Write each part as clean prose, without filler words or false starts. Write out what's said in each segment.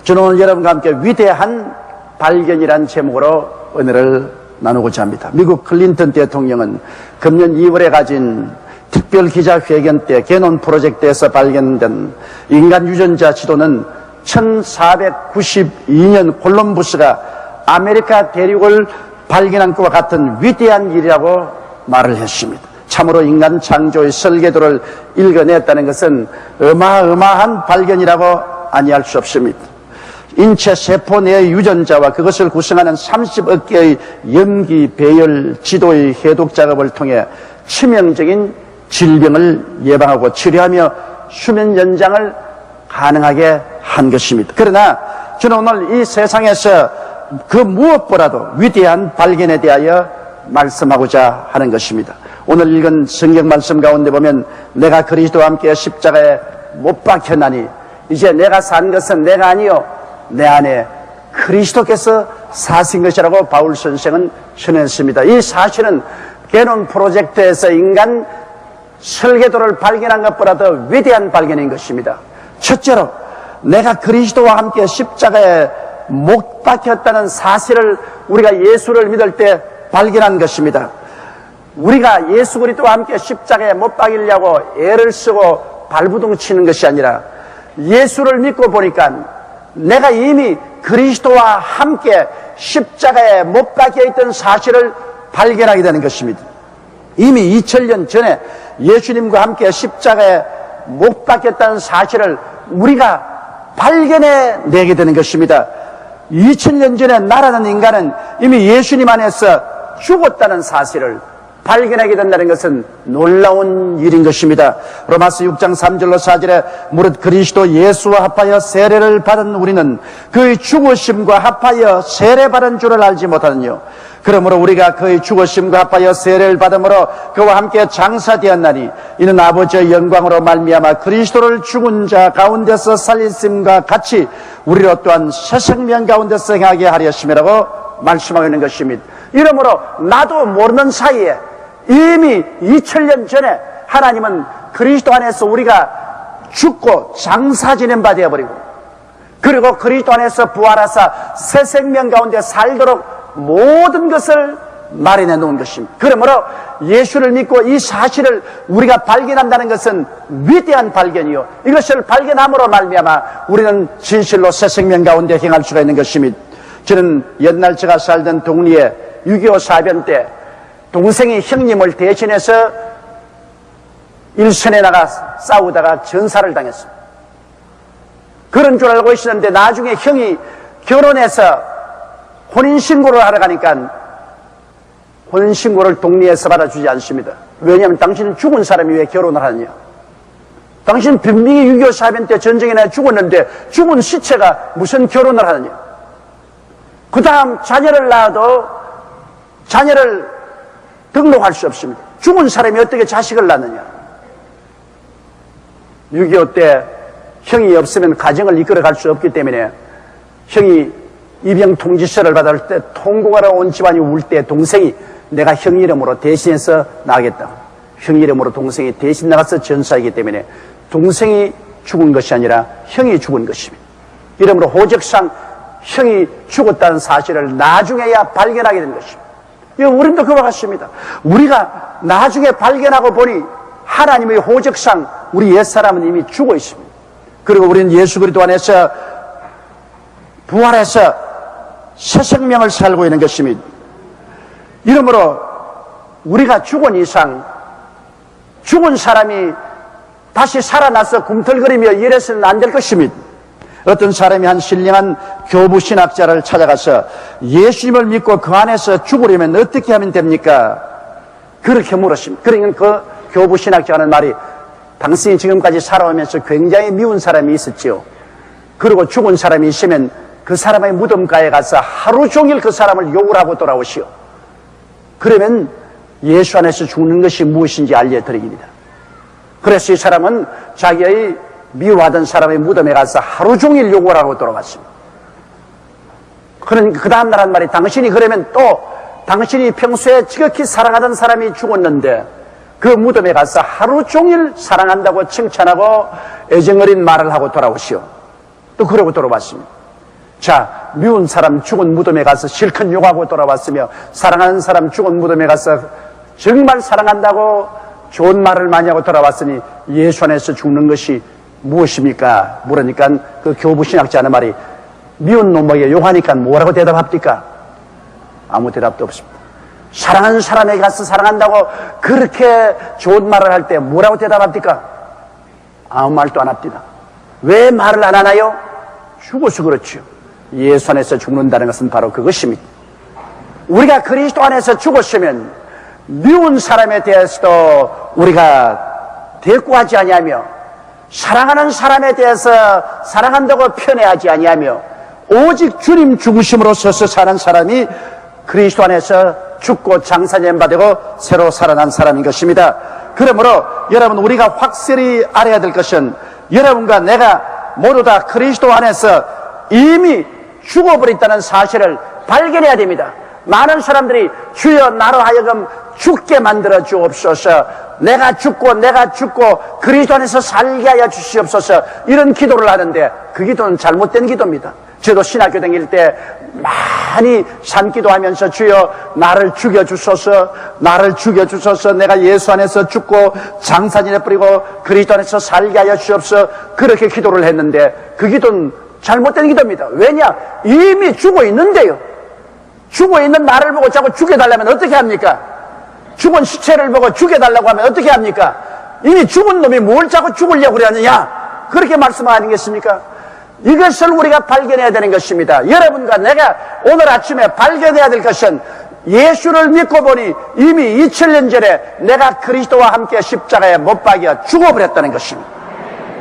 저는 오늘 여러분과 함께 위대한 발견이란 제목으로 은혜를 나누고자 합니다. 미국 클린턴 대통령은 금년 2월에 가진 특별 기자회견 때 개논 프로젝트에서 발견된 인간 유전자 지도는 1492년 콜럼부스가 아메리카 대륙을 발견한 것과 같은 위대한 일이라고 말을 했습니다. 참으로 인간 창조의 설계도를 읽어냈다는 것은 어마어마한 발견이라고 아니할 수 없습니다. 인체 세포 내의 유전자와 그것을 구성하는 30억 개의 염기 배열 지도의 해독 작업을 통해 치명적인 질병을 예방하고 치료하며 수명 연장을 가능하게 한 것입니다. 그러나 저는 오늘 이 세상에서 그 무엇보다도 위대한 발견에 대하여 말씀하고자 하는 것입니다. 오늘 읽은 성경 말씀 가운데 보면 내가 그리스도와 함께 십자가에 못 박혔나니 이제 내가 산 것은 내가 아니요 내 안에 그리스도께서 사신 것이라고 바울 선생은 전했습니다. 이 사실은 개논 프로젝트에서 인간 설계도를 발견한 것보다도 위대한 발견인 것입니다. 첫째로 내가 그리스도와 함께 십자가에 못 박혔다는 사실을 우리가 예수를 믿을 때 발견한 것입니다. 우리가 예수 그리스도와 함께 십자가에 못 박이려고 애를 쓰고 발부둥 치는 것이 아니라 예수를 믿고 보니까 내가 이미 그리스도와 함께 십자가에 못 박혀 있던 사실을 발견하게 되는 것입니다. 이미 2000년 전에 예수님과 함께 십자가에 못 박혔다는 사실을 우리가 발견해내게 되는 것입니다. 2000년 전에 나라는 인간은 이미 예수님 안에서 죽었다는 사실을 발견하게 된다는 것은 놀라운 일인 것입니다. 로마서 6장 3절로 4절에 무릇 그리스도 예수와 합하여 세례를 받은 우리는 그의 죽으심과 합하여 세례받은 줄을 알지 못하느뇨. 그러므로 우리가 그의 죽으심과 합하여 세례를 받음으로 그와 함께 장사되었나니 이는 아버지의 영광으로 말미암아 그리스도를 죽은 자 가운데서 살리심과 같이 우리로 또한 새 생명 가운데서 행하게 하려 하심이라고 말씀하고 있는 것입니다. 이러므로 나도 모르는 사이에 이미 2000년 전에 하나님은 그리스도 안에서 우리가 죽고 장사 지낸 바 되어버리고 그리고 그리스도 안에서 부활하사 새 생명 가운데 살도록 모든 것을 마련해 놓은 것입니다. 그러므로 예수를 믿고 이 사실을 우리가 발견한다는 것은 위대한 발견이요 이것을 발견함으로 말미암아 우리는 진실로 새 생명 가운데 행할 수가 있는 것입니다. 저는 옛날 제가 살던 동리에 6.25 사변 때 동생이 형님을 대신해서 일선에 나가 싸우다가 전사를 당했습니다. 그런 줄 알고 있었는데 나중에 형이 결혼해서 혼인신고를 하러 가니까 혼인신고를 동리에서 받아주지 않습니다. 왜냐하면 당신은 죽은 사람이 왜 결혼을 하느냐. 당신 분명히 6.25 사변 때 전쟁에 나 죽었는데 죽은 시체가 무슨 결혼을 하느냐. 그 다음 자녀를 낳아도 자녀를 등록할 수 없습니다. 죽은 사람이 어떻게 자식을 낳느냐. 6.25 때 형이 없으면 가정을 이끌어갈 수 없기 때문에 형이 입영 통지서를 받을 때 통곡하러 온 집안이 울 때 동생이 내가 형 이름으로 대신해서 나가겠다. 형 이름으로 동생이 대신 나가서 전사이기 때문에 동생이 죽은 것이 아니라 형이 죽은 것입니다. 이러므로 호적상 형이 죽었다는 사실을 나중에야 발견하게 된 것입니다. 우리도 그와 같습니다. 우리가 나중에 발견하고 보니 하나님의 호적상 우리 옛사람은 이미 죽어 있습니다. 그리고 우리는 예수 그리스도 안에서 부활해서 새 생명을 살고 있는 것입니다. 이러므로 우리가 죽은 이상 죽은 사람이 다시 살아나서 꿈틀거리며 이래서는 안 될 것입니다. 어떤 사람이 한 신령한 교부신학자를 찾아가서 예수님을 믿고 그 안에서 죽으려면 어떻게 하면 됩니까? 그렇게 물었습니다. 그러니까 그 교부신학자가 하는 말이 당신이 지금까지 살아오면서 굉장히 미운 사람이 있었지요. 그리고 죽은 사람이 있으면 그 사람의 무덤가에 가서 하루 종일 그 사람을 욕을 하고 돌아오시오. 그러면 예수 안에서 죽는 것이 무엇인지 알려드립니다. 그래서 이 사람은 자기의 미워하던 사람의 무덤에 가서 하루 종일 욕을 하고 돌아갔습니다. 그러니까 그 다음날 한 말이 당신이 그러면 또 당신이 평소에 지극히 사랑하던 사람이 죽었는데 그 무덤에 가서 하루 종일 사랑한다고 칭찬하고 애정어린 말을 하고 돌아오시오. 또 그러고 돌아왔습니다. 자, 미운 사람 죽은 무덤에 가서 실컷 욕하고 돌아왔으며 사랑하는 사람 죽은 무덤에 가서 정말 사랑한다고 좋은 말을 많이 하고 돌아왔으니 예수 안에서 죽는 것이 무엇입니까? 물으니까 그 교부신학자 하는 말이 미운 놈에게 욕하니까 뭐라고 대답합니까? 아무 대답도 없습니다. 사랑하는 사람에게 가서 사랑한다고 그렇게 좋은 말을 할 때 뭐라고 대답합니까? 아무 말도 안 합니다. 왜 말을 안 하나요? 죽어서 그렇죠. 예수 안에서 죽는다는 것은 바로 그것입니다. 우리가 그리스도 안에서 죽었으면 미운 사람에 대해서도 우리가 대꾸하지 아니하며 사랑하는 사람에 대해서 사랑한다고 편애하지 아니하며 오직 주님 죽으심으로 서서 사는 사람이 그리스도 안에서 죽고 장사님 받고 새로 살아난 사람인 것입니다. 그러므로 여러분 우리가 확실히 알아야 될 것은 여러분과 내가 모두 다 그리스도 안에서 이미 죽어버렸다는 사실을 발견해야 됩니다. 많은 사람들이 주여 나로 하여금 죽게 만들어 주옵소서, 내가 죽고 그리스도 안에서 살게 하여 주시옵소서, 이런 기도를 하는데 그 기도는 잘못된 기도입니다. 저도 신학교 다닐 때 많이 산기도하면서 주여 나를 죽여주소서, 나를 죽여주소서, 내가 예수 안에서 죽고 장사진에 뿌리고 그리스도 안에서 살게 하여 주옵소서, 그렇게 기도를 했는데 그 기도는 잘못된 기도입니다. 왜냐? 이미 죽어 있는데요. 죽어 있는 나를 보고 자꾸 죽여달라면 어떻게 합니까? 죽은 시체를 보고 죽여달라고 하면 어떻게 합니까? 이미 죽은 놈이 뭘 자꾸 죽으려고 그러느냐? 그렇게 말씀하시겠습니까? 이것을 우리가 발견해야 되는 것입니다. 여러분과 내가 오늘 아침에 발견해야 될 것은 예수를 믿고 보니 이미 2000년 전에 내가 그리스도와 함께 십자가에 못 박여 죽어버렸다는 것입니다.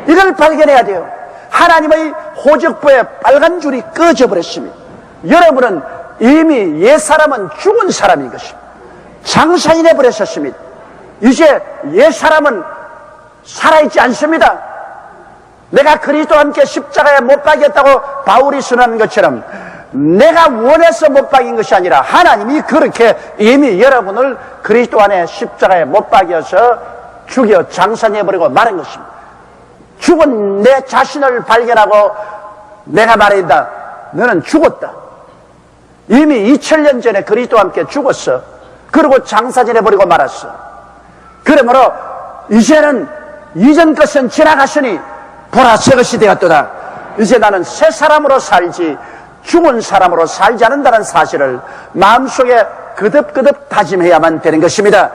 이걸 발견해야 돼요. 하나님의 호적부에 빨간 줄이 꺼져 버렸습니다. 여러분은 이미 옛사람은 죽은 사람인 것입니다. 장사인해 버렸었습니다. 이제 옛사람은 살아있지 않습니다. 내가 그리스도와 함께 십자가에 못 박였다고 바울이 선언한 것처럼 내가 원해서 못 박인 것이 아니라 하나님이 그렇게 이미 여러분을 그리스도 안에 십자가에 못 박여서 죽여 장사내버리고 말한 것입니다. 죽은 내 자신을 발견하고 내가 말한다. 너는 죽었다. 이미 2000년 전에 그리스도와 함께 죽었어. 그리고 장사지내버리고 말았어. 그러므로 이제는 이전 것은 지나갔으니 보라 새 것이 되었도다. 이제 나는 새 사람으로 살지 죽은 사람으로 살지 않는다는 사실을 마음속에 그득그득 다짐해야만 되는 것입니다.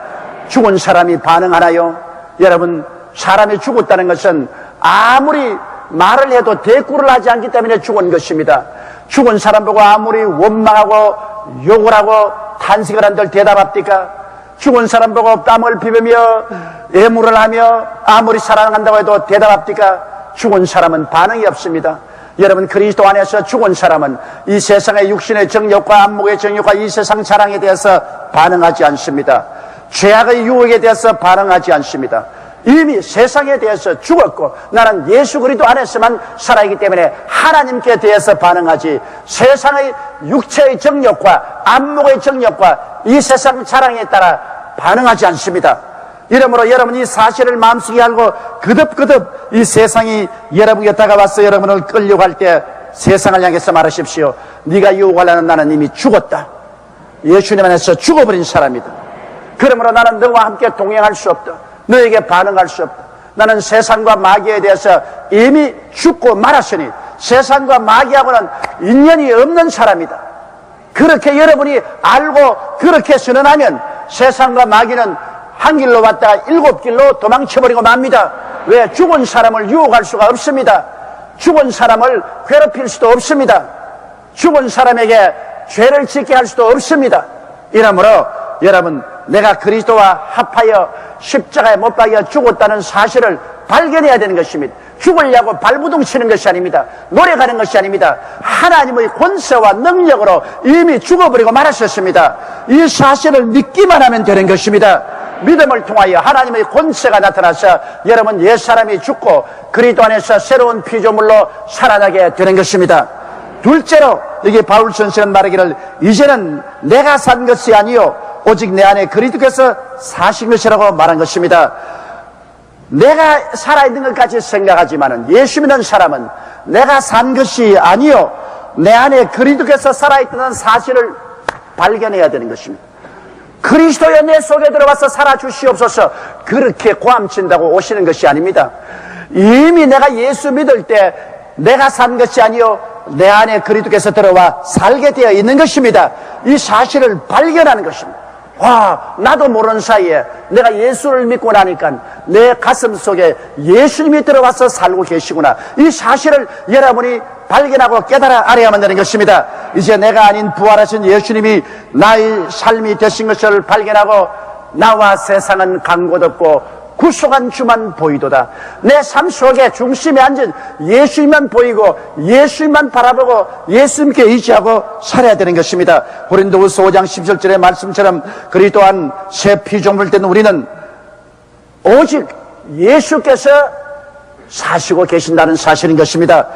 죽은 사람이 반응하나요? 여러분, 사람이 죽었다는 것은 아무리 말을 해도 대꾸를 하지 않기 때문에 죽은 것입니다. 죽은 사람 보고 아무리 원망하고 욕을 하고 탄식을 한들 대답합니까? 죽은 사람 보고 땀을 비비며 애무를 하며 아무리 사랑한다고 해도 대답합니까? 죽은 사람은 반응이 없습니다. 여러분, 그리스도 안에서 죽은 사람은 이 세상의 육신의 정욕과 안목의 정욕과 이 세상 자랑에 대해서 반응하지 않습니다. 죄악의 유혹에 대해서 반응하지 않습니다. 이미 세상에 대해서 죽었고 나는 예수 그리스도 안에서만 살아있기 때문에 하나님께 대해서 반응하지 세상의 육체의 정욕과 안목의 정욕과 이 세상 자랑에 따라 반응하지 않습니다. 이러므로 여러분이 이 사실을 마음속에 알고 그득그득 이 세상이 여러분에게 다가와서 여러분을 끌려고 할 때 세상을 향해서 말하십시오. 네가 유혹하려는 나는 이미 죽었다. 예수님 안에서 죽어버린 사람이다. 그러므로 나는 너와 함께 동행할 수 없다. 너에게 반응할 수 없다. 나는 세상과 마귀에 대해서 이미 죽고 말았으니 세상과 마귀하고는 인연이 없는 사람이다. 그렇게 여러분이 알고 그렇게 선언하면 세상과 마귀는 한 길로 왔다가 7길로 도망쳐버리고 맙니다. 왜? 죽은 사람을 유혹할 수가 없습니다. 죽은 사람을 괴롭힐 수도 없습니다. 죽은 사람에게 죄를 짓게 할 수도 없습니다. 이러므로 여러분, 내가 그리스도와 합하여 십자가에 못 박여 죽었다는 사실을 발견해야 되는 것입니다. 죽으려고 발부둥 치는 것이 아닙니다. 노력하는 것이 아닙니다. 하나님의 권세와 능력으로 이미 죽어버리고 말았었습니다. 이 사실을 믿기만 하면 되는 것입니다. 믿음을 통하여 하나님의 권세가 나타나서 여러분 옛사람이 죽고 그리스도 안에서 새로운 피조물로 살아나게 되는 것입니다. 둘째로 여기 바울 선생은 말하기를 이제는 내가 산 것이 아니요 오직 내 안에 그리스도께서 사신 것이라고 말한 것입니다. 내가 살아있는 것까지 생각하지만은 예수 믿는 사람은 내가 산 것이 아니요 내 안에 그리스도께서 살아있다는 사실을 발견해야 되는 것입니다. 그리스도여 내 속에 들어와서 살아주시옵소서, 그렇게 고함친다고 오시는 것이 아닙니다. 이미 내가 예수 믿을 때 내가 산 것이 아니요 내 안에 그리스도께서 들어와 살게 되어 있는 것입니다. 이 사실을 발견하는 것입니다. 와, 나도 모르는 사이에 내가 예수를 믿고 나니까 내 가슴 속에 예수님이 들어와서 살고 계시구나, 이 사실을 여러분이 발견하고 깨달아 알아야만 되는 것입니다. 이제 내가 아닌 부활하신 예수님이 나의 삶이 되신 것을 발견하고 나와 세상은 강고 덮고 구속한 주만 보이도다. 내 삶 속에 중심에 앉은 예수님만 보이고 예수님만 바라보고 예수님께 의지하고 살아야 되는 것입니다. 고린도후서 5장 17절의 말씀처럼 그리 또한 새 피조물 때는 우리는 오직 예수께서 사시고 계신다는 사실인 것입니다.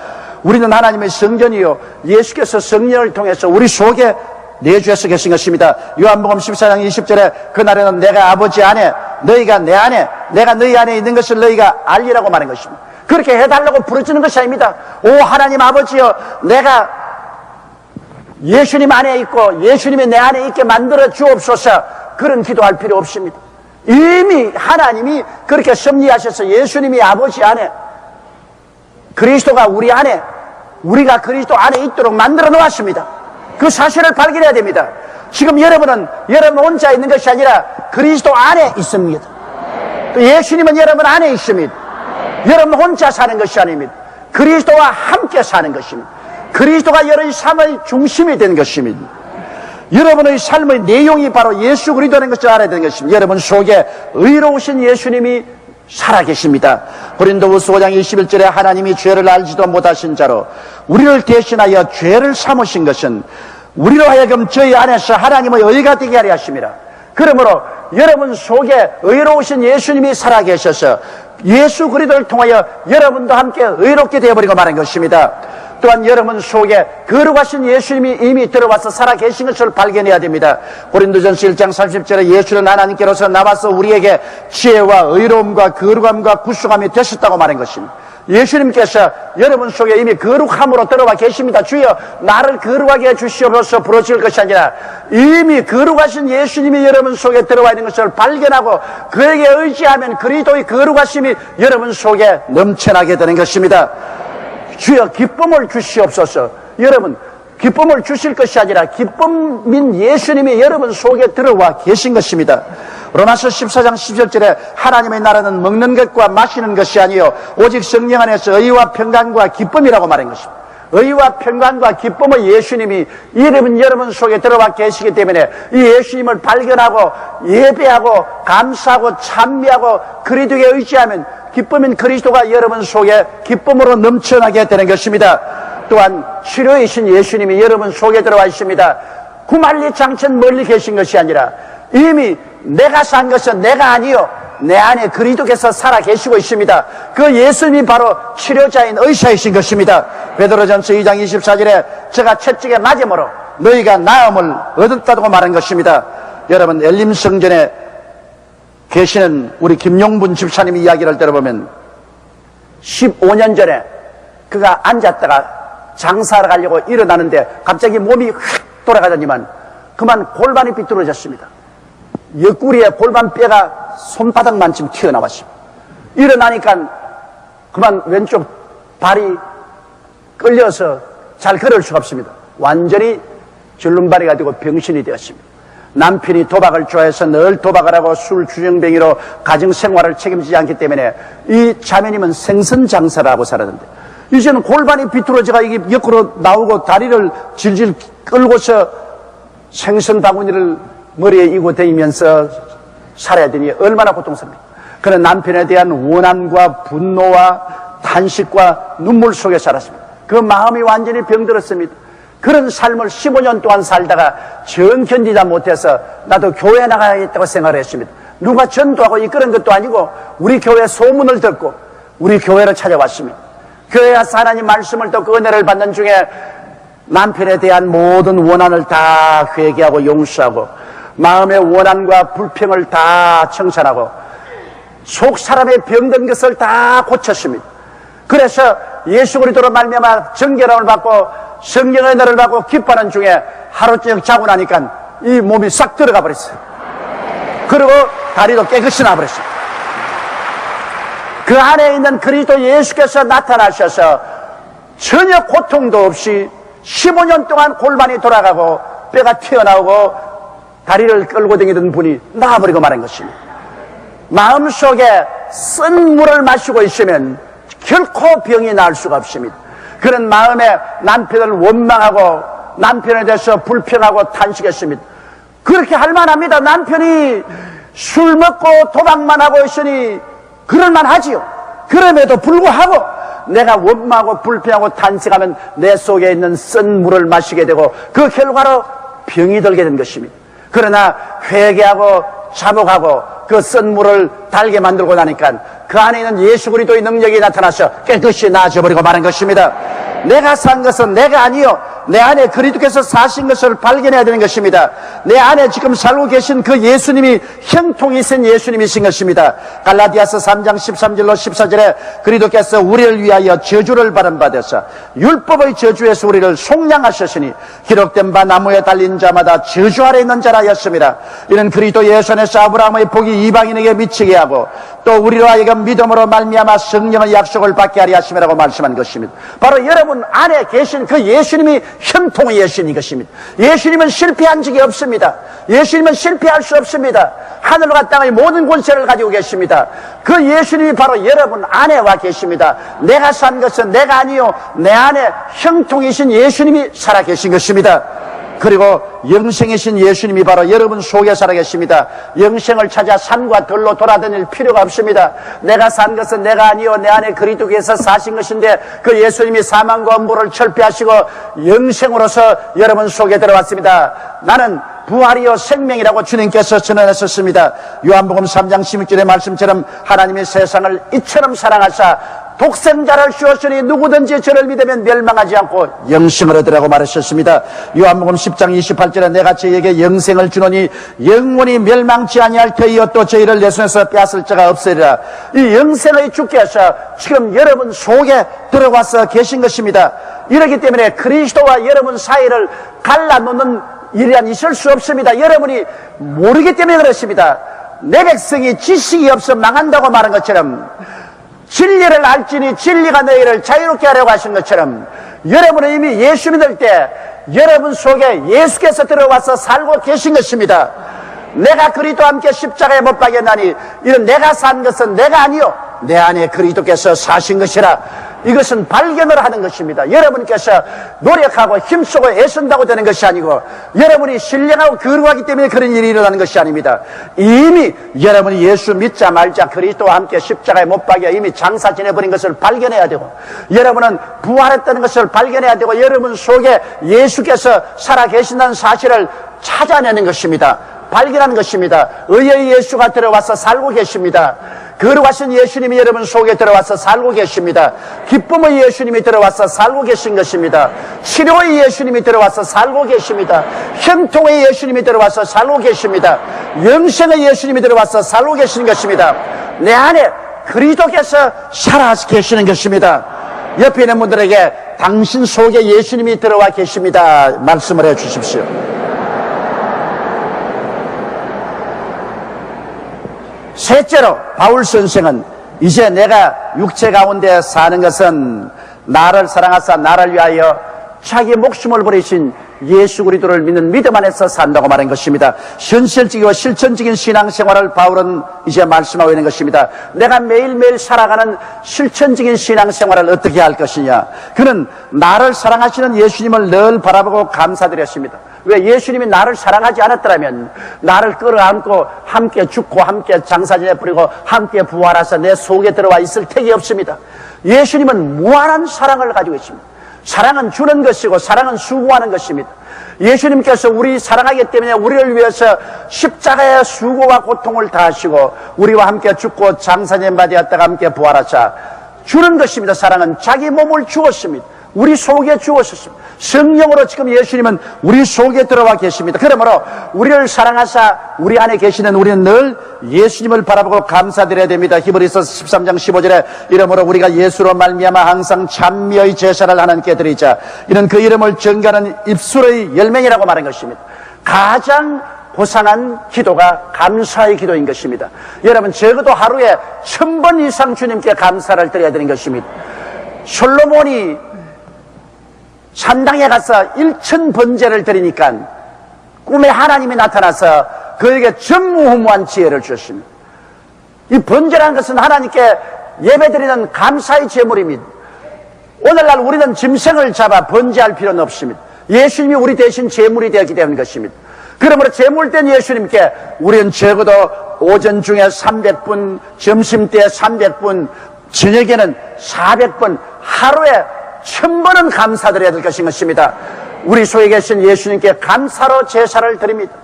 우리는 하나님의 성전이요 예수께서 성령을 통해서 우리 속에 내주에서 계신 것입니다. 요한복음 14장 20절에 그날에는 내가 아버지 안에 너희가 내 안에 내가 너희 안에 있는 것을 너희가 알리라고 말한 것입니다. 그렇게 해달라고 부르짖는 것이 아닙니다. 오 하나님 아버지여, 내가 예수님 안에 있고 예수님이 내 안에 있게 만들어 주옵소서, 그런 기도할 필요 없습니다. 이미 하나님이 그렇게 섭리하셔서 예수님이 아버지 안에, 그리스도가 우리 안에, 우리가 그리스도 안에 있도록 만들어 놓았습니다. 그 사실을 발견해야 됩니다. 지금 여러분은 여러분 혼자 있는 것이 아니라 그리스도 안에 있습니다. 또 예수님은 여러분 안에 있습니다. 여러분 혼자 사는 것이 아닙니다. 그리스도와 함께 사는 것입니다. 그리스도가 여러분의 삶의 중심이 된 것입니다. 여러분의 삶의 내용이 바로 예수 그리스도라는 것을 알아야 되는 것입니다. 여러분 속에 의로우신 예수님이 살아계십니다. 고린도후서 5장 21절에 하나님이 죄를 알지도 못하신 자로 우리를 대신하여 죄를 삼으신 것은 우리로 하여금 저희 안에서 하나님의 의가 되게 하려 하심이라. 그러므로 여러분 속에 의로우신 예수님이 살아계셔서 예수 그리스도를 통하여 여러분도 함께 의롭게 되어버리고 마는 것입니다. 또한 여러분 속에 거룩하신 예수님이 이미 들어와서 살아계신 것을 발견해야 됩니다. 고린도전서 1장 30절에 예수는 하나님께로서 나와서 우리에게 지혜와 의로움과 거룩함과 구속함이 되셨다고 말한 것입니다. 예수님께서 여러분 속에 이미 거룩함으로 들어와 계십니다. 주여 나를 거룩하게 해주시옵소서 부르짖을 것이 아니라 이미 거룩하신 예수님이 여러분 속에 들어와 있는 것을 발견하고 그에게 의지하면 그리스도의 거룩하심이 여러분 속에 넘쳐나게 되는 것입니다. 주여 기쁨을 주시옵소서. 여러분 기쁨을 주실 것이 아니라 기쁨인 예수님이 여러분 속에 들어와 계신 것입니다. 로마서 14장 10절에 하나님의 나라는 먹는 것과 마시는 것이 아니요 오직 성령 안에서 의와 평강과 기쁨이라고 말한 것입니다. 의와 평강과 기쁨의 예수님이 이름은 여러분 속에 들어와 계시기 때문에 이 예수님을 발견하고 예배하고 감사하고 찬미하고 그리스도에 의지하면 기쁨인 그리스도가 여러분 속에 기쁨으로 넘쳐나게 되는 것입니다. 또한 치료이신 예수님이 여러분 속에 들어와 있습니다. 구만리 장천 멀리 계신 것이 아니라 이미 내가 산 것은 내가 아니요 내 안에 그리스도께서 살아 계시고 있습니다. 그 예수님이 바로 치료자인 의사이신 것입니다. 베드로전서 2장 24절에 제가 채찍에 맞음으로 너희가 나음을 얻었다고 말한 것입니다. 여러분 엘림성전에 계시는 우리 김용분 집사님 이야기를 들어보면 15년 전에 그가 앉았다가 장사하러 가려고 일어나는데 갑자기 몸이 휙 돌아가더니만 그만 골반이 비뚤어졌습니다. 옆구리에 골반 뼈가 손바닥만큼 튀어나왔습니다. 일어나니까 그만 왼쪽 발이 끌려서 잘 걸을 수가 없습니다. 완전히 줄눈발이가 되고 병신이 되었습니다. 남편이 도박을 좋아해서 늘 도박을 하고 술 주정뱅이로 가정생활을 책임지지 않기 때문에 이 자매님은 생선장사를 하고 살았는데 이제는 골반이 비뚤어져가 이게 옆으로 나오고 다리를 질질 끌고서 생선 바구니를 머리에 이고 다니면서 살아야 되니 얼마나 고통스럽습니까? 그는 남편에 대한 원한과 분노와 탄식과 눈물 속에 살았습니다. 그 마음이 완전히 병들었습니다. 그런 삶을 15년 동안 살다가 정 견디다 못해서 나도 교회 나가야겠다고 생각을 했습니다. 누가 전도하고 이끄는 것도 아니고 우리 교회 소문을 듣고 우리 교회를 찾아왔습니다. 교회 와서 하나님 말씀을 듣고 은혜를 받는 중에 남편에 대한 모든 원한을 다 회개하고 용서하고 마음의 원한과 불평을 다 청산하고 속 사람의 병든 것을 다 고쳤습니다. 그래서 예수 그리스도로 말미암아 정결함을 받고 성령의 은혜를 받고 기뻐하는 중에 하루 저녁 자고 나니까 이 몸이 싹 들어가 버렸어요. 그리고 다리도 깨끗이 나버렸어요. 그 안에 있는 그리스도 예수께서 나타나셔서 전혀 고통도 없이 15년 동안 골반이 돌아가고 뼈가 튀어나오고 다리를 끌고 다니던 분이 나아버리고 말한 것입니다. 마음속에 쓴 물을 마시고 있으면 결코 병이 나을 수가 없습니다. 그런 마음에 남편을 원망하고 남편에 대해서 불평하고 탄식했습니다. 그렇게 할 만합니다. 남편이 술 먹고 도박만 하고 있으니 그럴만 하지요. 그럼에도 불구하고 내가 원망하고 불평하고 탄식하면 내 속에 있는 쓴 물을 마시게 되고 그 결과로 병이 들게 된 것입니다. 그러나 회개하고 자복하고 그 쓴 물을 달게 만들고 나니까 그 안에 있는 예수 그리스도의 능력이 나타나서 깨끗이 나아져 버리고 마는 것입니다. 내가 산 것은 내가 아니요 내 안에 그리스도께서 사신 것을 발견해야 되는 것입니다. 내 안에 지금 살고 계신 그 예수님이 형통이신 예수님이신 것입니다. 갈라디아서 3장 13절로 14절에 그리스도께서 우리를 위하여 저주를 받으셔서 율법의 저주에서 우리를 속량하셨으니 기록된 바 나무에 달린 자마다 저주 아래 있는 자라 하였습니다. 이는 그리스도 예수 안에서 아브라함의 복이 이방인에게 미치게 하고 또 우리로 하여금 믿음으로 말미암아 성령의 약속을 받게 하리 하심이라고 말씀한 것입니다. 바로 여러분 안에 계신 그 예수님이 형통의 예수님인 것입니다. 예수님은 실패한 적이 없습니다. 예수님은 실패할 수 없습니다. 하늘과 땅의 모든 권세를 가지고 계십니다. 그 예수님이 바로 여러분 안에 와 계십니다. 내가 산 것은 내가 아니요 내 안에 형통이신 예수님이 살아 계신 것입니다. 그리고 영생이신 예수님이 바로 여러분 속에 살아 계십니다. 영생을 찾아 산과 들로 돌아다닐 필요가 없습니다. 내가 산 것은 내가 아니요 내 안에 그리스도께서 사신 것인데 그 예수님이 사망과 엄부를 철폐하시고 영생으로서 여러분 속에 들어왔습니다. 나는 부활이요 생명이라고 주님께서 전언하셨습니다. 요한복음 3장 16절의 말씀처럼 하나님이 세상을 이처럼 사랑하사 독생자를 주었으니 누구든지 저를 믿으면 멸망하지 않고 영생을 얻으라고 말하셨습니다. 요한복음 10장 28절에 내가 저희에게 영생을 주노니 영원히 멸망치 아니할 터이요 또 저희를 내 손에서 빼앗을 자가 없으리라. 이 영생의 주께서 지금 여러분 속에 들어와서 계신 것입니다. 이렇기 때문에 그리스도와 여러분 사이를 갈라놓는 일이 있을 수 없습니다. 여러분이 모르기 때문에 그렇습니다. 내 백성이 지식이 없어 망한다고 말한 것처럼 진리를 알지니 진리가 너희를 자유롭게 하려고 하신 것처럼 여러분은 이미 예수 믿을 때 여러분 속에 예수께서 들어와서 살고 계신 것입니다. 내가 그리스도와 함께 십자가에 못 박였나니 이런 내가 산 것은 내가 아니요 내 안에 그리스도께서 사신 것이라. 이것은 발견을 하는 것입니다. 여러분께서 노력하고 힘쓰고 애쓴다고 되는 것이 아니고 여러분이 신령하고 거룩하기 때문에 그런 일이 일어나는 것이 아닙니다. 이미 여러분이 예수 믿자 말자 그리스도와 함께 십자가에 못 박여 이미 장사 지내버린 것을 발견해야 되고 여러분은 부활했다는 것을 발견해야 되고 여러분 속에 예수께서 살아계신다는 사실을 찾아내는 것입니다. 발견하는 것입니다. 의의 예수가 들어와서 살고 계십니다. 거룩하신 예수님이 여러분 속에 들어와서 살고 계십니다. 기쁨의 예수님이 들어와서 살고 계신 것입니다. 치료의 예수님이 들어와서 살고 계십니다. 형통의 예수님이 들어와서 살고 계십니다. 영생의 예수님이 들어와서 살고 계시는 것입니다. 내 안에 그리스도께서 살아 계시는 것입니다. 옆에 있는 분들에게 당신 속에 예수님이 들어와 계십니다 말씀을 해 주십시오. 셋째로 바울 선생은 이제 내가 육체 가운데 사는 것은 나를 사랑하사 나를 위하여 자기 목숨을 버리신 예수 그리스도를 믿는 믿음 안에서 산다고 말한 것입니다. 현실적이고 실천적인 신앙생활을 바울은 이제 말씀하고 있는 것입니다. 내가 매일매일 살아가는 실천적인 신앙생활을 어떻게 할 것이냐. 그는 나를 사랑하시는 예수님을 늘 바라보고 감사드렸습니다. 왜 예수님이 나를 사랑하지 않았더라면 나를 끌어안고 함께 죽고 함께 장사지내 뿌리고 함께 부활하사 내 속에 들어와 있을 택이 없습니다. 예수님은 무한한 사랑을 가지고 있습니다. 사랑은 주는 것이고 사랑은 수고하는 것입니다. 예수님께서 우리 사랑하기 때문에 우리를 위해서 십자가의 수고와 고통을 다하시고 우리와 함께 죽고 장사님 받았다가 함께 부활하사 주는 것입니다. 사랑은 자기 몸을 주었습니다. 우리 속에 주어졌습니다. 성령으로 지금 예수님은 우리 속에 들어와 계십니다. 그러므로 우리를 사랑하사 우리 안에 계시는 우리는 늘 예수님을 바라보고 감사드려야 됩니다. 히브리서 13장 15절에 이러므로 우리가 예수로 말미암아 항상 찬미의 제사를 하나님께 드리자. 이는 그 이름을 전가하는 입술의 열매이라고 말한 것입니다. 가장 고상한 기도가 감사의 기도인 것입니다. 여러분, 적어도 하루에 1000번 이상 주님께 감사를 드려야 되는 것입니다. 솔로몬이 산당에 가서 1000번제를 드리니까 꿈에 하나님이 나타나서 그에게 전무후무한 지혜를 주셨습니다. 이 번제라는 것은 하나님께 예배드리는 감사의 제물입니다. 오늘날 우리는 짐승을 잡아 번제할 필요는 없습니다. 예수님이 우리 대신 제물이 되었기 때문인 것입니다. 그러므로 제물된 예수님께 우리는 적어도 오전 중에 300분, 점심때 300분, 저녁에는 400번, 하루에 1000번은 감사드려야 될 것입니다. 우리 속에 계신 예수님께 감사로 제사를 드립니다.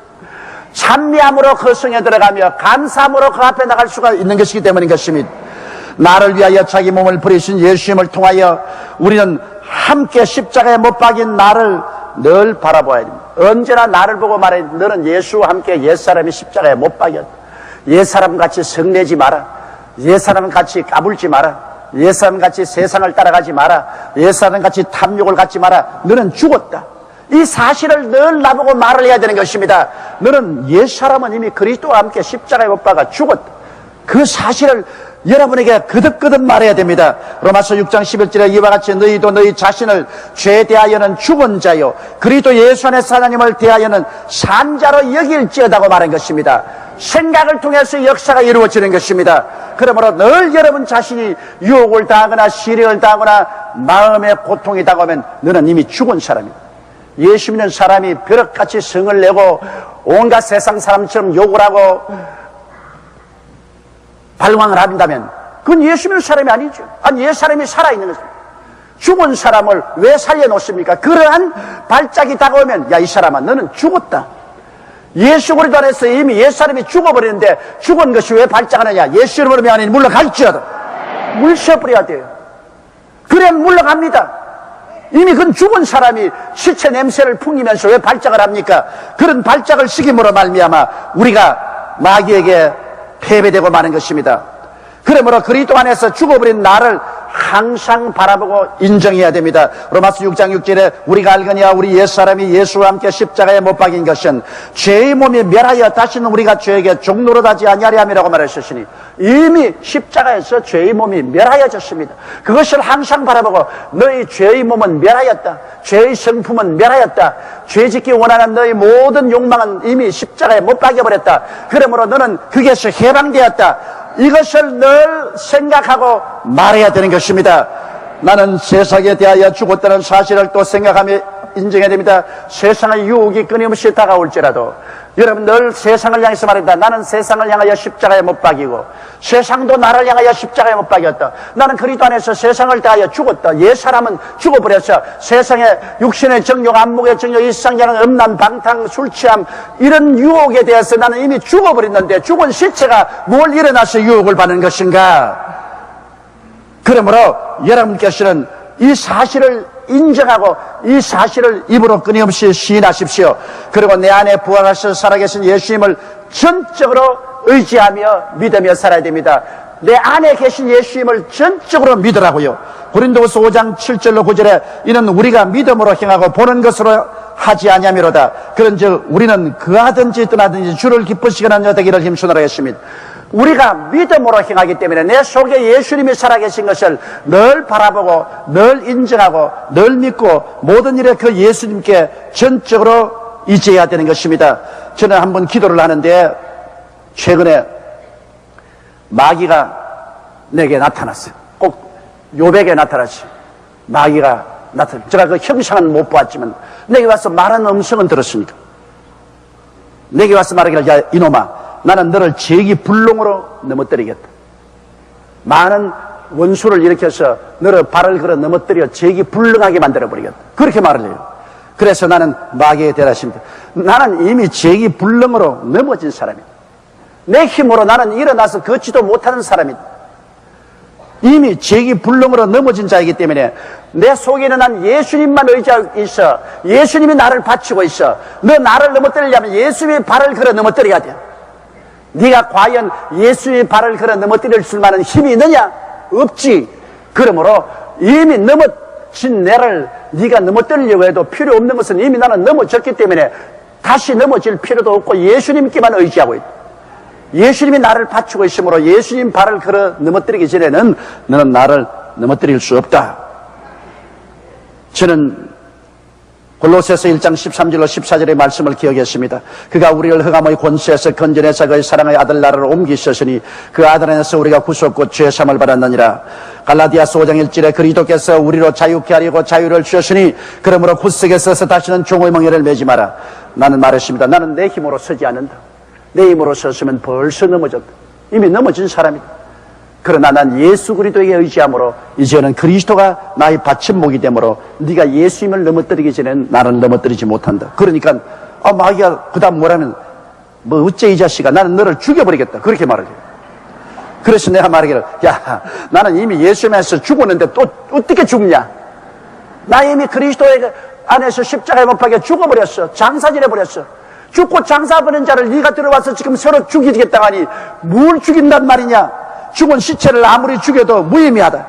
찬미함으로 그 성에 들어가며 감사함으로 그 앞에 나갈 수가 있는 것이기 때문인 것입니다. 나를 위하여 자기 몸을 버리신 예수님을 통하여 우리는 함께 십자가에 못 박인 나를 늘 바라보아야 됩니다. 언제나 나를 보고 말해, 너는 예수와 함께 옛사람이 십자가에 못 박였다. 옛사람같이 성내지 마라. 옛사람같이 까불지 마라. 옛사람같이 세상을 따라가지 마라. 옛사람같이 탐욕을 갖지 마라. 너는 죽었다. 이 사실을 늘 나보고 말을 해야 되는 것입니다. 너는 옛사람은 이미 그리스도와 함께 십자가에 못 박아 죽었다. 그 사실을 여러분에게 거듭거듭 말해야 됩니다. 로마서 6장 11절에 이와 같이 너희도 너희 자신을 죄에 대하여는 죽은 자요 그리스도 예수 안에서 하나님을 대하여는 산 자로 여길지어다고 말한 것입니다. 생각을 통해서 역사가 이루어지는 것입니다. 그러므로 늘 여러분 자신이 유혹을 당하거나 시련을 당하거나 마음의 고통이 다가오면 너는 이미 죽은 사람이다. 예수 믿는 사람이 벼락같이 성을 내고 온갖 세상 사람처럼 욕을 하고 발광을 한다면 그건 예수 믿는 사람이 아니죠. 아니, 옛 사람이 살아있는 것입니다. 죽은 사람을 왜 살려놓습니까? 그러한 발작이 다가오면 야, 이 사람아, 너는 죽었다. 예수 그리스도 안에서 이미 옛사람이 죽어버리는데 죽은 것이 왜 발작하느냐? 예수 이름으로 아니 물러갈지어다. 물셔버려야 돼요. 그래 물러갑니다. 이미 그건 죽은 사람이 시체 냄새를 풍기면서 왜 발작을 합니까? 그런 발작을 시킴으로 말미암아 우리가 마귀에게 패배되고 마는 것입니다. 그러므로 그리스도 안에서 죽어버린 나를 항상 바라보고 인정해야 됩니다. 로마서 6장 6절에 우리가 알거니와 우리 옛사람이 예수와 함께 십자가에 못 박인 것은 죄의 몸이 멸하여 다시는 우리가 죄에게 종노릇하지 아니하리 함이라고 말하셨으니 이미 십자가에서 죄의 몸이 멸하여졌습니다. 그것을 항상 바라보고 너희 죄의 몸은 멸하였다. 죄의 성품은 멸하였다. 죄짓기 원하는 너희 모든 욕망은 이미 십자가에 못 박여버렸다. 그러므로 너는 거기에서 해방되었다. 이것을 늘 생각하고 말해야 되는 것입니다. 나는 세상에 대하여 죽었다는 사실을 또 생각하며 인정해야 됩니다. 세상의 유혹이 끊임없이 다가올지라도 여러분 늘 세상을 향해서 말합니다. 나는 세상을 향하여 십자가에 못 박이고 세상도 나를 향하여 십자가에 못 박였다. 나는 그리스도 안에서 세상을 대하여 죽었다. 옛 사람은 죽어버렸어. 세상의 육신의 정욕, 안목의 정욕, 일상적인 음란, 방탕, 술취함 이런 유혹에 대해서 나는 이미 죽어버렸는데 죽은 시체가 뭘 일어나서 유혹을 받는 것인가? 그러므로 여러분께서는 이 사실을 인정하고 이 사실을 입으로 끊임없이 시인하십시오. 그리고 내 안에 부활하셔서 살아계신 예수님을 전적으로 의지하며 믿으며 살아야 됩니다. 내 안에 계신 예수님을 전적으로 믿으라고요. 고린도후서 5장 7절로 9절에 이는 우리가 믿음으로 행하고 보는 것으로 하지 아니하미로다. 그런즉 우리는 그하든지 떠나든지 주를 기쁘시게 하는 자 되기를 힘쓰노라 했습니다. 우리가 믿음으로 행하기 때문에 내 속에 예수님이 살아계신 것을 늘 바라보고 늘 인정하고 늘 믿고 모든 일에 그 예수님께 전적으로 의지해야 되는 것입니다. 저는 한번 기도를 하는데 최근에 마귀가 내게 나타났어요. 꼭 욥에게 나타났어요. 마귀가 나타났어요. 제가 그 형상은 못 보았지만 내게 와서 말하는 음성은 들었으니까 내게 와서 말하기를 야 이놈아 나는 너를 제기불능으로 넘어뜨리겠다. 많은 원수를 일으켜서 너를 발을 걸어 넘어뜨려 제기불능하게 만들어버리겠다. 그렇게 말을 해요. 그래서 나는 마귀에 대하십니다. 나는 이미 제기불능으로 넘어진 사람이다. 내 힘으로 나는 일어나서 걷지도 못하는 사람이다. 이미 제기 불능으로 넘어진 자이기 때문에 내 속에는 난 예수님만 의지하고 있어. 예수님이 나를 바치고 있어. 너 나를 넘어뜨리려면 예수님의 발을 걸어 넘어뜨려야 돼. 네가 과연 예수의 발을 걸어 넘어뜨릴 수 만한 힘이 있느냐? 없지. 그러므로 이미 넘어진 내를 네가 넘어뜨리려고 해도 필요 없는 것은 이미 나는 넘어졌기 때문에 다시 넘어질 필요도 없고 예수님께만 의지하고 있다. 예수님이 나를 바치고 있으므로 예수님 발을 걸어 넘어뜨리기 전에는 너는 나를 넘어뜨릴 수 없다. 저는 골로새서 1장 13절로 14절의 말씀을 기억했습니다. 그가 우리를 흑암의 권세에서 건져내서 그의 사랑의 아들 나라로 옮기셨으니 그 아들 안에서 우리가 구속고 죄사함을 받았느니라. 갈라디아서 5장 1절에 그리스도께서 우리로 자유케 하려고 자유를 주셨으니 그러므로 굳세게 서서 다시는 종의 멍에를 매지 마라. 나는 말했습니다. 나는 내 힘으로 서지 않는다. 내 힘으로 섰으면 벌써 넘어졌다. 이미 넘어진 사람이다. 그러나 난 예수 그리스도에게 의지함으로 이제는 그리스도가 나의 받침목이 되므로 네가 예수님을 넘어뜨리기 전에는 나는 넘어뜨리지 못한다. 그러니까 마귀가 그 다음 뭐라면 뭐 어째 이 자식아 나는 너를 죽여버리겠다. 그렇게 말을 해요. 그래서 내가 말하기를 야 나는 이미 예수 안에서 죽었는데 또 어떻게 죽냐. 나 이미 그리스도의 안에서 십자가에 못 박혀 죽어버렸어. 장사지내버렸어. 죽고 장사하는 자를 네가 들어와서 지금 서로 죽이겠다 하니 뭘 죽인단 말이냐. 죽은 시체를 아무리 죽여도 무의미하다.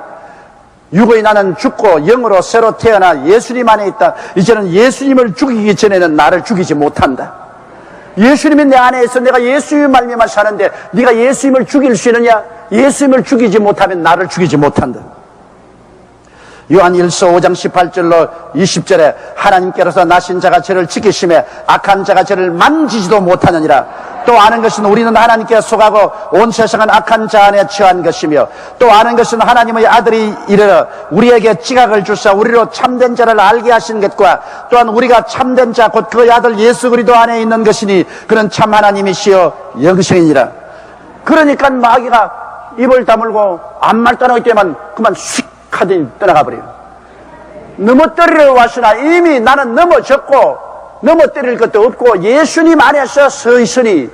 육의 나는 죽고 영으로 새로 태어나 예수님 안에 있다. 이제는 예수님을 죽이기 전에는 나를 죽이지 못한다. 예수님이 내 안에 있어 내가 예수님 말미암아 사는데 네가 예수님을 죽일 수 있느냐? 예수님을 죽이지 못하면 나를 죽이지 못한다. 요한일서 5장 18절로 20절에 하나님께로서 나신 자가 저를 지키심에 악한 자가 저를 만지지도 못하느니라. 또 아는 것은 우리는 하나님께 속하고 온 세상은 악한 자 안에 처한 것이며 또 아는 것은 하나님의 아들이 이르러 우리에게 지각을 주사 우리로 참된 자를 알게 하신 것과 또한 우리가 참된 자 곧 그의 아들 예수 그리스도 안에 있는 것이니 그는 참 하나님이시여 영생이니라. 그러니까 마귀가 입을 다물고 아무 말도 안 하기 때문에 그만 휙 하더니 떠나가 버려요. 넘어뜨리러 왔으나 이미 나는 넘어졌고 넘어뜨릴 것도 없고 예수님 안에서 서 있으니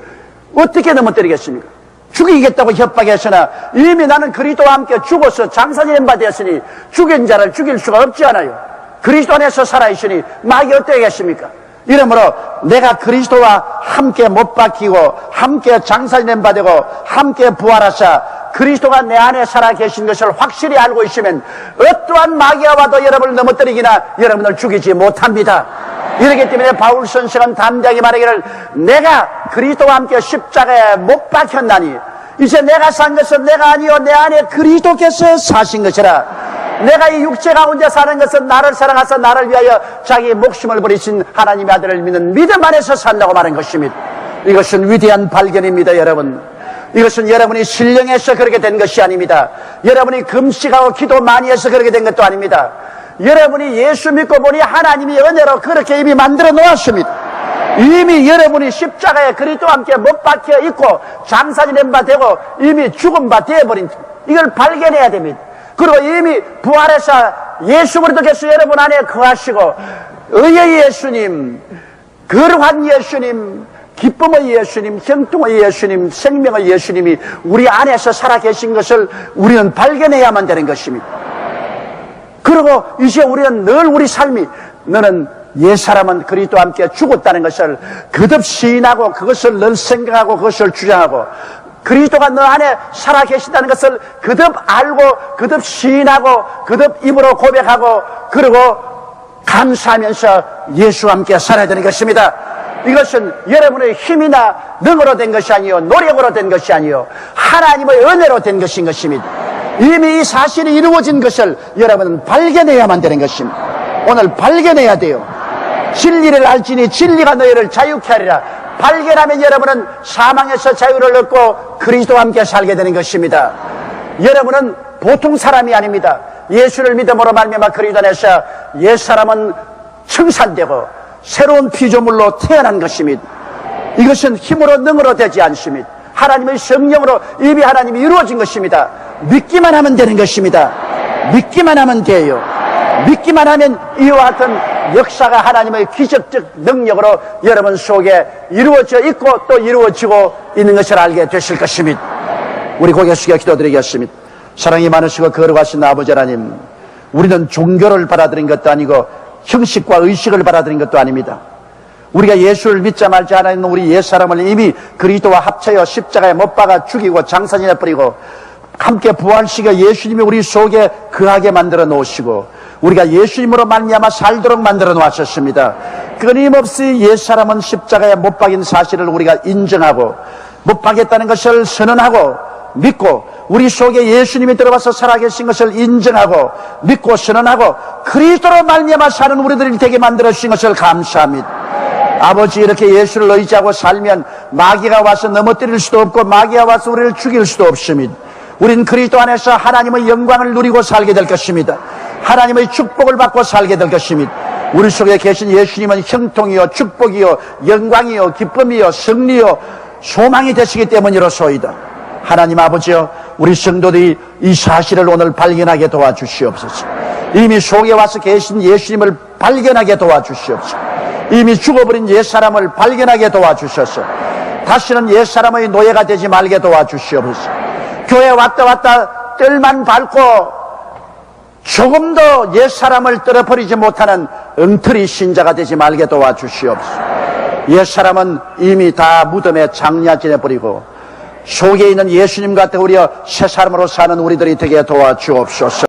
어떻게 넘어뜨리겠습니까? 죽이겠다고 협박했으나 이미 나는 그리스도와 함께 죽어서 장사지낸 바 되었으니 죽인 자를 죽일 수가 없지 않아요. 그리스도 안에서 살아있으니 마귀 어떻게 하겠습니까? 이러므로 내가 그리스도와 함께 못 박히고 함께 장사지낸 바 되고 함께 부활하사 그리스도가 내 안에 살아계신 것을 확실히 알고 있으면 어떠한 마귀가 와도 여러분을 넘어뜨리기나 여러분을 죽이지 못합니다. 이렇기 때문에 바울 선생은 담대하게 말하기를 내가 그리스도와 함께 십자가에 못 박혔나니 이제 내가 산 것은 내가 아니요 내 안에 그리스도께서 사신 것이라. 내가 이 육체 가운데 사는 것은 나를 사랑하사 나를 위하여 자기 목숨을 버리신 하나님의 아들을 믿는 믿음 안에서 산다고 말한 것입니다. 이것은 위대한 발견입니다. 여러분, 이것은 여러분이 신령해서 그렇게 된 것이 아닙니다. 여러분이 금식하고 기도 많이 해서 그렇게 된 것도 아닙니다. 여러분이 예수 믿고 보니 하나님이 은혜로 그렇게 이미 만들어 놓았습니다. 이미 여러분이 십자가에 그리스도와 함께 못 박혀 있고 장사지낸 바 되고 이미 죽은 바 되어버린 이걸 발견해야 됩니다. 그리고 이미 부활해서 예수 그리스도께서 여러분 안에 거하시고 의의 예수님, 거룩한 예수님, 기쁨의 예수님, 형통의 예수님, 생명의 예수님이 우리 안에서 살아계신 것을 우리는 발견해야만 되는 것입니다. 그리고 이제 우리는 늘 우리 삶이 너는 옛사람은 그리스도와 함께 죽었다는 것을 거듭 시인하고 그것을 늘 생각하고 그것을 주장하고 그리스도가 너 안에 살아계신다는 것을 거듭 알고 거듭 시인하고 거듭 입으로 고백하고 그리고 감사하면서 예수와 함께 살아야 되는 것입니다. 이것은 여러분의 힘이나 능으로 된 것이 아니요 노력으로 된 것이 아니요 하나님의 은혜로 된 것인 것입니다. 이미 이 사실이 이루어진 것을 여러분은 발견해야만 되는 것입니다. 오늘 발견해야 돼요. 진리를 알지니 진리가 너희를 자유케 하리라. 발견하면 여러분은 사망에서 자유를 얻고 그리스도와 함께 살게 되는 것입니다. 여러분은 보통 사람이 아닙니다. 예수를 믿음으로 말미암아 그리스도 안에서 옛사람은 청산되고 새로운 피조물로 태어난 것입니다. 이것은 힘으로 능으로 되지 않습니다. 하나님의 성령으로 이미 하나님이 이루어진 것입니다. 믿기만 하면 되는 것입니다. 믿기만 하면 돼요. 믿기만 하면 이와 같은 역사가 하나님의 기적적 능력으로 여러분 속에 이루어져 있고 또 이루어지고 있는 것을 알게 되실 것입니다. 우리 고개 숙여 기도드리겠습니다. 사랑이 많으시고 거룩하신 아버지 하나님, 우리는 종교를 받아들인 것도 아니고 형식과 의식을 받아들인 것도 아닙니다. 우리가 예수를 믿자 말자 하는 우리 옛사람을 이미 그리스도와 합쳐여 십자가에 못 박아 죽이고 장사지내 버리고 함께 부활시켜 예수님이 우리 속에 거하게 만들어 놓으시고 우리가 예수님으로 말미암아 살도록 만들어 놓으셨습니다. 끊임없이 옛사람은 십자가에 못 박인 사실을 우리가 인정하고 못 박겠다는 것을 선언하고 믿고 우리 속에 예수님이 들어와서 살아계신 것을 인정하고 믿고 선언하고 그리스도로 말미암아 사는 우리들이 되게 만들어 주신 것을 감사합니다. 아버지, 이렇게 예수를 의지하고 살면 마귀가 와서 넘어뜨릴 수도 없고 마귀가 와서 우리를 죽일 수도 없습니다. 우린 그리스도 안에서 하나님의 영광을 누리고 살게 될 것입니다. 하나님의 축복을 받고 살게 될 것입니다. 우리 속에 계신 예수님은 형통이요 축복이요 영광이요 기쁨이요 승리요 소망이 되시기 때문이로소이다. 하나님 아버지여, 우리 성도들이 이 사실을 오늘 발견하게 도와주시옵소서. 이미 속에 와서 계신 예수님을 발견하게 도와주시옵소서. 이미 죽어버린 옛사람을 발견하게 도와주셔서 다시는 옛사람의 노예가 되지 말게 도와주시옵소서. 교회 왔다 뜰만 밟고 조금도 옛사람을 떨어버리지 못하는 엉터리 신자가 되지 말게 도와주시옵소서. 옛사람은 이미 다 무덤에 장냐 지내버리고 속에 있는 예수님과 더불어 새 사람으로 사는 우리들이 되게 도와주옵소서.